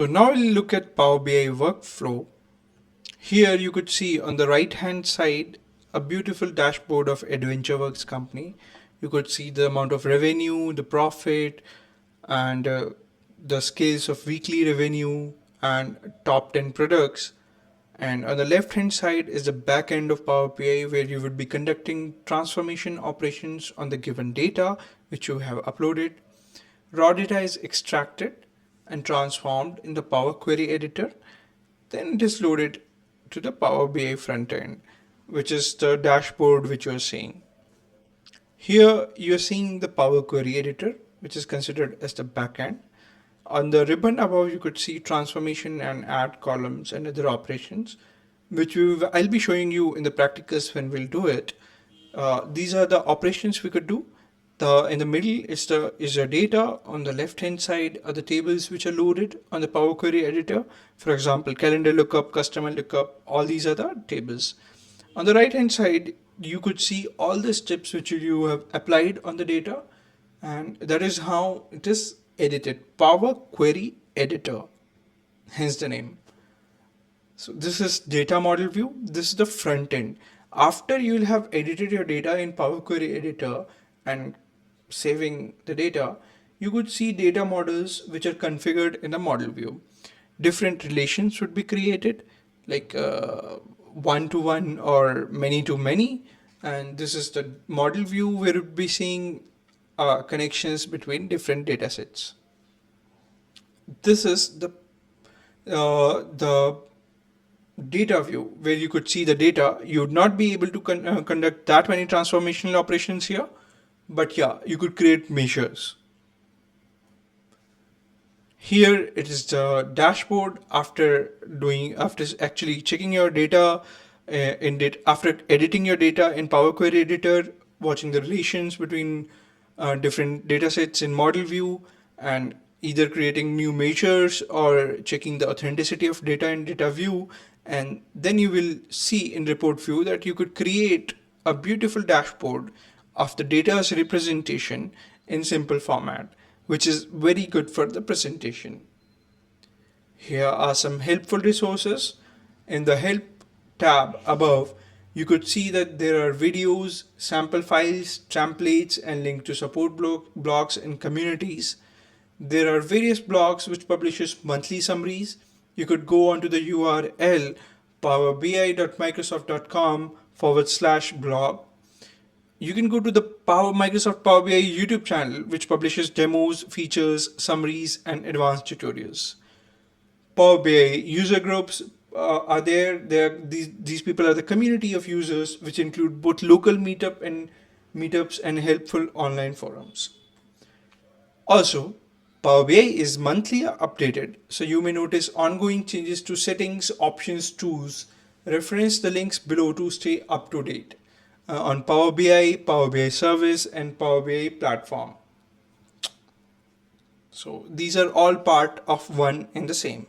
So now we'll look at Power BI workflow. Here you could see on the right hand side a beautiful dashboard of AdventureWorks company. You could see the amount of revenue, the profit, and the scales of weekly revenue and top 10 products. And on the left hand side is the back end of Power BI where you would be conducting transformation operations on the given data which you have uploaded. Raw data is extracted and transformed in the Power Query editor. Then it is loaded to the Power BI front end, which is the dashboard which you are seeing. Here you are seeing the Power Query editor, which is considered as the backend. On the ribbon above, you could see transformation and add columns and other operations, which I'll be showing you in the practicals when we'll do it. These are the operations we could do. In the middle is the data. On the left hand side are the tables which are loaded on the Power Query editor. For example, calendar lookup, customer lookup, all these are the tables. On the right hand side, you could see all the steps which you have applied on the data, and that is how it is edited. Power Query Editor, hence the name. So this is data model view. This is the front end. After you will have edited your data in Power Query Editor and saving the data, you could see data models which are configured in the model view. Different relations would be created, like one-to-one or many-to-many. And this is the model view where we'll be seeing connections between different data sets. This is the data view where you could see the data. You would not be able to conduct that many transformational operations here, but yeah, you could create measures. Here it is the dashboard after actually checking your data after editing your data in Power Query Editor, watching the relations between different data sets in model view, and either creating new measures or checking the authenticity of data in data view. And then you will see in report view that you could create a beautiful dashboard of the data's representation in simple format, which is very good for the presentation. Here are some helpful resources. In the help tab above, you could see that there are videos, sample files, templates, and link to support blogs and communities. There are various blogs which publishes monthly summaries. You could go onto the URL powerbi.microsoft.com/blog. You can go to the Microsoft Power BI YouTube channel, which publishes demos, features, summaries, and advanced tutorials. Power BI user groups are there. These people are the community of users, which include both local meetups and helpful online forums. Also, Power BI is monthly updated, so you may notice ongoing changes to settings, options, tools. Reference the links below to stay up to date on Power BI, Power BI Service, and Power BI Platform. So these are all part of one and the same.